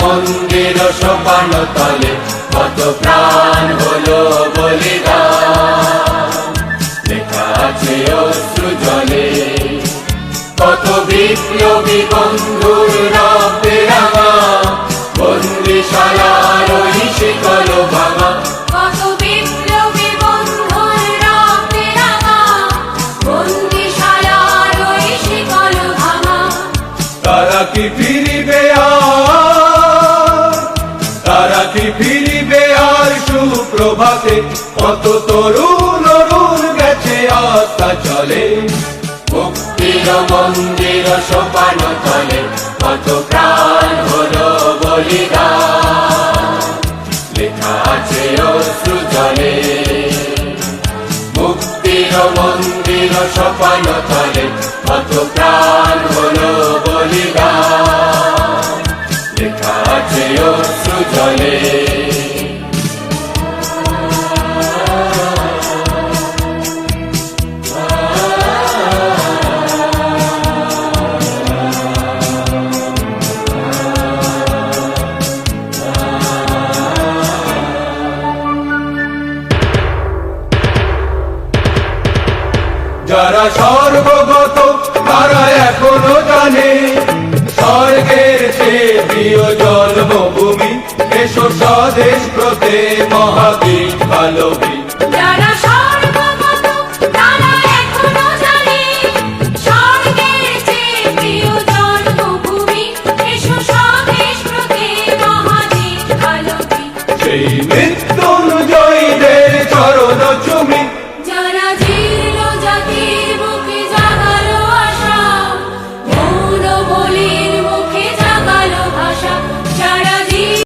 মন্দির সোপান তলে কত প্রাণ হলো বলিদান, লেখা আছে অশ্রু জলে কত বিপ্লবী বন্ধুর রক্তে রাঙা, বন্দিশালার ওই শিকল ভাঙা। কত বিপ্লবী বন্ধুর রক্তে রাঙা, বন্দিশালার ওই শিকল ভাঙা। তারা কি ফিরিবে আর, তারা কি ফিরিবে আর সুপ্রভাতে, কত তরুণ অরুণ গেছে আত্মা চলে। মুক্তির মন্দির সোপান তলে কত প্রাণ হলো বলিদান, লেখা আছে অশ্রু জলে। মুক্তির মন্দির সোপান তলে কত প্রাণ হলো বলিদান, লেখা আছে অশ্রু জলে। যারা সর্বগত তারা এখনো জানে, স্বর্গের চেয়ে প্রিয় জন্মভূমি, এসো স্বদেশ প্রতে মহাবীর ভালোবী।